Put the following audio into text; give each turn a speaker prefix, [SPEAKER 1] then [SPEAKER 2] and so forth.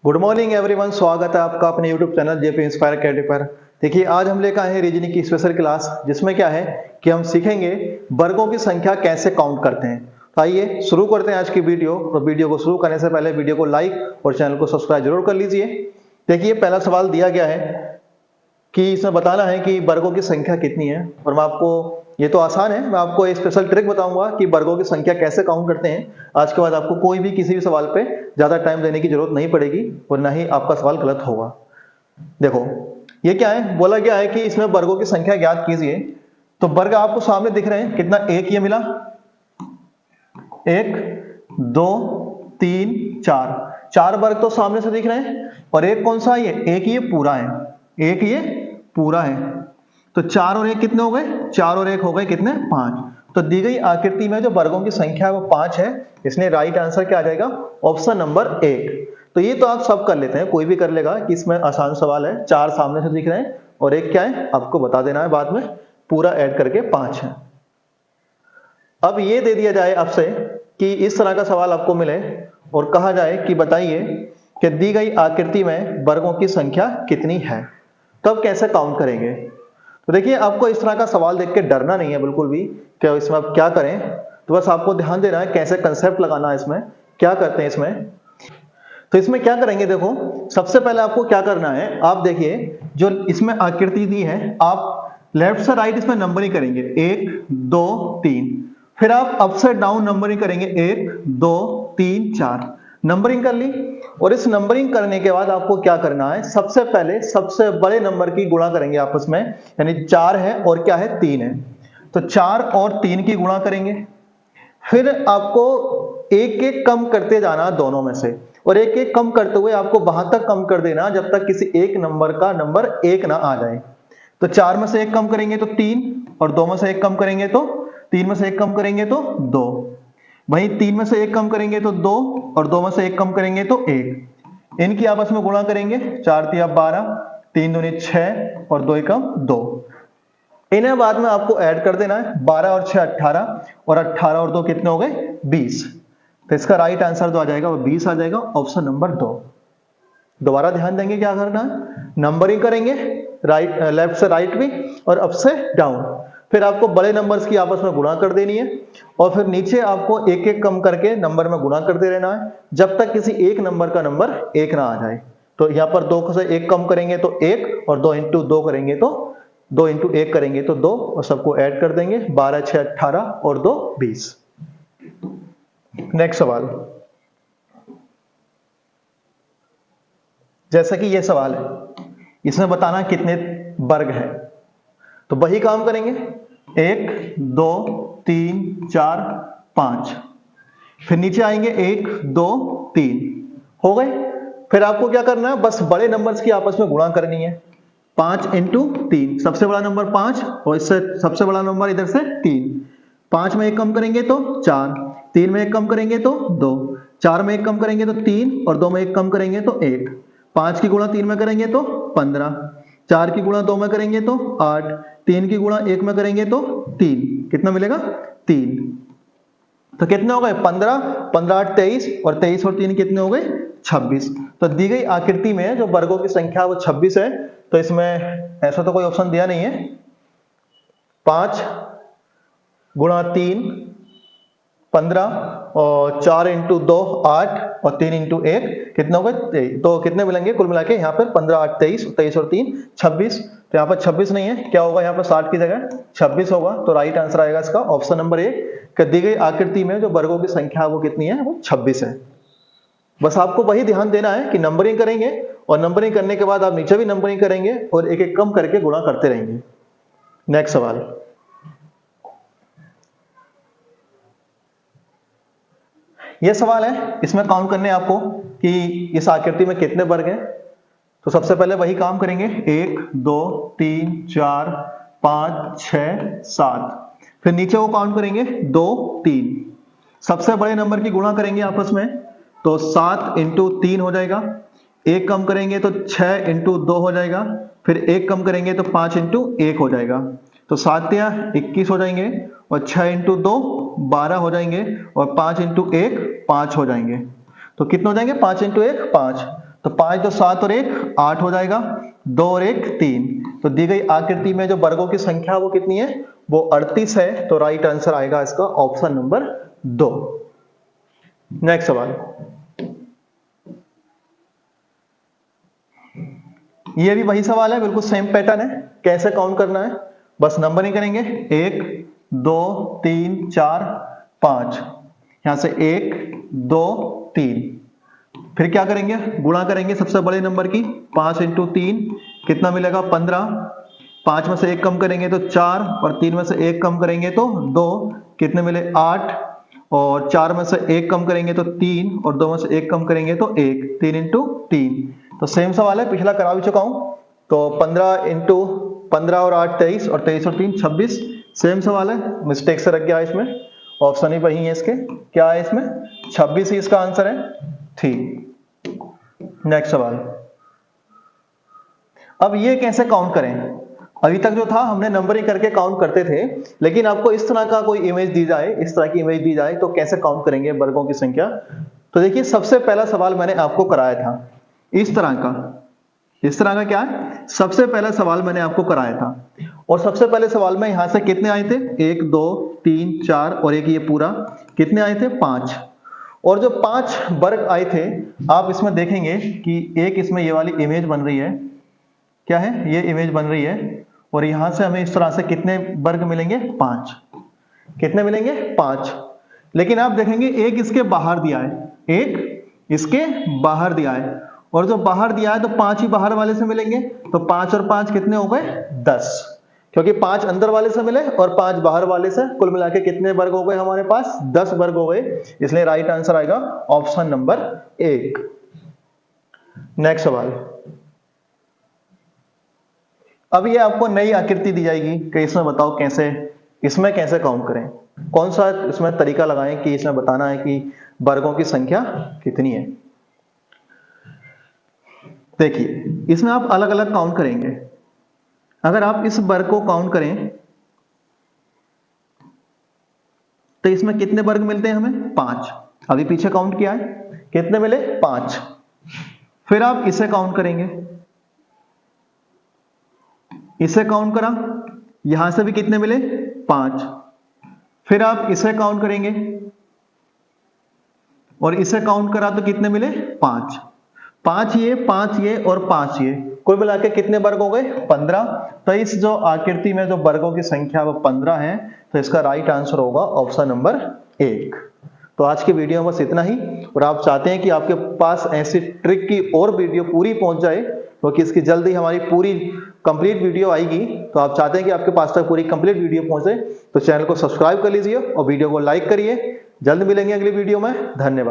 [SPEAKER 1] Good morning everyone, स्वागत है आपका अपने YouTube channel JP inspire academy पर। देखिए, आज हम लेकर आए हैं रीजनिंग की स्पेशल क्लास, जिसमें क्या है कि हम सीखेंगे वर्गों की संख्या कैसे काउंट करते हैं। तो आइए शुरू करते हैं आज की वीडियो। तो वीडियो को शुरू करने से पहले वीडियो को लाइक और चैनल को सब्सक्राइब जरूर कर लीजिए। देखिए, पहला सवाल दिया गया है कि इसमें बताना है कि वर्गों की संख्या कितनी है, और मैं आपको, ये तो आसान है, मैं आपको एक स्पेशल ट्रिक बताऊंगा कि वर्गों की संख्या कैसे काउंट करते हैं। आज के बाद आपको कोई भी किसी भी सवाल पे ज्यादा टाइम देने की जरूरत नहीं पड़ेगी और ना ही आपका सवाल गलत होगा। देखो, ये क्या है, बोला गया है कि इसमें वर्गों की संख्या ज्ञात कीजिए। तो वर्ग आपको सामने दिख रहे हैं, कितना, एक ये मिला, 1 2 3 4, 4 वर्ग तो सामने से दिख रहे हैं। और एक कौन सा है, ये एक ये पूरा है, एक ये पूरा है। तो 4 और 1 कितने हो गए, 4 और 1 हो गए कितने, 5। तो दी गई आकृति में जो वर्गों की संख्या है वो 5 है। इसलिए राइट आंसर क्या आ जाएगा, ऑप्शन नंबर 1। तो ये तो आप सब कर लेते हैं, कोई भी कर लेगा कि इसमें आसान सवाल है। 4 सामने से दिख रहे हैं और एक क्या है आपको बता देना है बाद में, पूरा ऐड करके 5 है। अब ये दे दिया जाए आपसे कि इस तरह का सवाल आपको मिले और कहा जाए कि बताइए कि दी गई आकृति में वर्गों की संख्या कितनी है, तब कैसे काउंट करेंगे। तो देखिए, आपको इस तरह का सवाल देख के डरना नहीं है बिल्कुल भी कि इसमें आप क्या करें। तो बस आपको ध्यान देना है कैसे कंसेप्ट लगाना है, इसमें क्या करते हैं इसमें। तो इसमें क्या करेंगे, देखो सबसे पहले आपको क्या करना है, आप देखिए जो इसमें आकृति दी है, आप लेफ्ट से राइट इसमें नंबरिंग करेंगे, 1 2 3। फिर आप अप से डाउन नंबरिंग करेंगे, 1 2 3 4, नंबरिंग कर ली। और इस नंबरिंग करने के बाद आपको क्या करना है, सबसे पहले सबसे बड़े नंबर की गुणा करेंगे आपस में, यानी 4 है और क्या है, 3 है। तो 4 और 3 की गुणा करेंगे। फिर आपको एक एक कम करते जाना दोनों में से, और एक एक कम करते हुए आपको वहां तक कम कर देना जब तक किसी एक नंबर का नंबर 1 ना आ जाए। तो 4 में से 1 कम करेंगे तो 3, और 2 में से 1 कम करेंगे तो 3 में से 1 कम करेंगे तो 2, वहीं 3 में से 1 कम करेंगे तो 2, और 2 में से 1 कम करेंगे तो 1। इनकी आपस में गुणा करेंगे, 4 तिया 12, 3 दूनी 6 और 2 एकम 2। इन्हें बाद में आपको ऐड कर देना है, 12 और 6 18, और 18 और 2 कितने हो गए, 20। तो इसका राइट आंसर जो आ जाएगा वो 20 आ जाएगा, ऑप्शन नंबर 2। दोबारा ध्यान देंगे क्या करना है, नंबरिंग करेंगे, राइट लेफ्ट से राइट भी और अप से डाउन। फिर आपको बड़े नंबर्स की आपस में गुणा कर देनी है, और फिर नीचे आपको एक एक कम करके नंबर में गुणा करते रहना है जब तक किसी एक नंबर का नंबर 1 ना आ जाए। तो यहाँ पर 2 से 1 कम करेंगे तो 1, और 2 इंटू 2 करेंगे तो 2 इंटू 1 करेंगे तो 2, और सबको ऐड कर देंगे, 12 6 18 और 2 20। नेक्स्ट सवाल, जैसा कि यह सवाल है, इसमें बताना कितने वर्ग हैं। तो वही काम करेंगे, 1 2 3 4 5। फिर नीचे आएंगे 1 2 3, हो गए। फिर आपको क्या करना है, बस बड़े नंबर्स की आपस में गुणा करनी है। 5 इंटू 3, सबसे बड़ा नंबर 5 और इससे सबसे बड़ा नंबर इधर से 3। 5 में 1 कम करेंगे तो 4, 3 में 1 कम करेंगे तो 2, 4 में 1 कम करेंगे तो 3, और 2 में 1 कम करेंगे तो 1। 5 की गुणा 3 में करेंगे तो 15, 4 की गुणा 2 में करेंगे तो 8, 3 की गुणा 1 में करेंगे तो 3, कितना मिलेगा, 3। तो कितने हो गए, 15, 15 8 23, और 23 और 3 कितने हो गए, 26। तो दी गई आकृति में जो वर्गों की संख्या वो 26 है। तो इसमें ऐसा तो कोई ऑप्शन दिया नहीं है। 5 गुणा 3 15, और 4 इंटू 2 8, और 3 इंटू 1 कितने हो गए, 23। तो कितने मिलेंगे कुल मिला के यहाँ पर, 15 8 23, 23 और 3 26। तो यहाँ पर 26 नहीं है, क्या होगा यहाँ पर 60 की जगह 26 होगा। तो राइट आंसर आएगा इसका ऑप्शन नंबर 1, कि दी गई आकृति में जो वर्गों की संख्या वो कितनी है, वो 26 है। बस आपको वही ध्यान देना है कि नंबरिंग करेंगे, और नंबरिंग करने के बाद आप नीचे भी नंबरिंग करेंगे और एक एक कम करके गुणा करते रहेंगे। नेक्स्ट सवाल, यह सवाल है, इसमें काउंट करने आपको कि इस आकृति में कितने वर्ग हैं। तो सबसे पहले वही काम करेंगे, 1 2 3 4 5 6 7। फिर नीचे वो काउंट करेंगे, 2 3। सबसे बड़े नंबर की गुणा करेंगे आपस में, तो 7 इंटू 3 हो जाएगा। 1 कम करेंगे तो 6 इंटू 2 हो जाएगा। फिर 1 कम करेंगे तो 5 इंटू 1 हो जाएगा। तो 7 या 21 हो जाएंगे, और 6 इंटू 2 12 हो जाएंगे, और 5 इंटू 1 5 हो जाएंगे। तो कितने हो जाएंगे, 5 इंटू 1 5। तो 5 तो 7 और 1 8 हो जाएगा, 2 और 1 3। तो दी गई आकृति में जो वर्गों की संख्या वो कितनी है, वो 38 है। तो राइट आंसर आएगा इसका ऑप्शन नंबर 2। नेक्स्ट सवाल, ये भी वही सवाल है, बिल्कुल सेम पैटर्न है। कैसे काउंट करना है, बस नंबरिंग करेंगे 1 2 3 4 5, यहां से 1 2 3, फिर क्या करेंगे, गुणा करेंगे सबसे बड़े नंबर की, 5 इंटू 3 कितना मिलेगा 15, 5 में से 1 कम करेंगे तो 4, और 3 में से 1 कम करेंगे तो 2, कितने मिले 8, और 4 में से 1 कम करेंगे तो 3, और 2 में से 1 कम करेंगे तो 1, 3 इंटू 3। तो सेम सवाल है, पिछला करा भी चुका हूं। तो 15 इंटू 15 और 8 23, और 23 और 3 26, सेम सवाल है, मिस्टेक से रख गया है इसमें, ऑप्शन ही वही है इसके, क्या है इसमें 26 ही इसका आंसर है। ठीक, नेक्स्ट सवाल, अब ये कैसे काउंट करें। अभी तक जो था हमने नंबरिंग करके काउंट करते थे, लेकिन आपको इस तरह का कोई इमेज दी जाए, इस तरह की इमेज दी जाए तो कैसे काउंट करेंगे वर्गों की संख्या। तो देखिए सबसे पहला सवाल मैंने आपको कराया था इस तरह का, इस तरह का क्या है, सबसे पहला सवाल मैंने आपको कराया था, और सबसे पहले सवाल में यहां से कितने आए थे 1 2 3 4 और एक ये पूरा, कितने आए थे 5, और जो 5 वर्ग आए थे आप इसमें देखेंगे कि एक इसमें ये वाली इमेज बन रही है, क्या है ये इमेज बन रही है, और यहां से हमें इस तरह से कितने वर्ग मिलेंगे 5, कितने मिलेंगे 5। लेकिन आप देखेंगे एक इसके बाहर दिया है, एक इसके बाहर दिया है, और जो बाहर दिया है तो 5 ही बाहर वाले से मिलेंगे, तो 5 और 5 कितने हो गए 10, क्योंकि 5 अंदर वाले से मिले और 5 बाहर वाले से, कुल मिला के कितने वर्ग हो गए हमारे पास 10 वर्ग हो गए, इसलिए राइट आंसर आएगा ऑप्शन नंबर 1। नेक्स्ट सवाल, अब ये आपको नई आकृति दी जाएगी कि इसमें बताओ कैसे, इसमें कैसे काउंट करें, कौन सा इसमें तरीका लगाएं कि इसमें बताना है कि वर्गों की संख्या कितनी है। देखिए इसमें आप अलग अलग काउंट करेंगे, अगर आप इस वर्ग को काउंट करें तो इसमें कितने वर्ग मिलते हैं हमें 5, अभी पीछे काउंट किया है कितने मिले 5। फिर आप इसे काउंट करेंगे, इसे काउंट करा, यहां से भी कितने मिले 5, फिर आप इसे काउंट करेंगे और इसे काउंट करा तो कितने मिले 5, 5 ये 5 ये और 5 ये, कुल मिला के कितने वर्ग हो गए 15। तो इस जो आकृति में जो वर्गों की संख्या वो 15 है, तो इसका राइट आंसर होगा ऑप्शन नंबर 1। तो आज की वीडियो में बस इतना ही, और आप चाहते हैं कि आपके पास ऐसी ट्रिक की और वीडियो पूरी पहुंच जाए, क्योंकि इसकी जल्दी हमारी पूरी कंप्लीट वीडियो आएगी, तो आप चाहते हैं कि आपके पास तक पूरी कंप्लीट वीडियो पहुंचे, तो चैनल को सब्सक्राइब कर लीजिए और वीडियो को लाइक करिए। जल्द मिलेंगे अगली वीडियो में, धन्यवाद।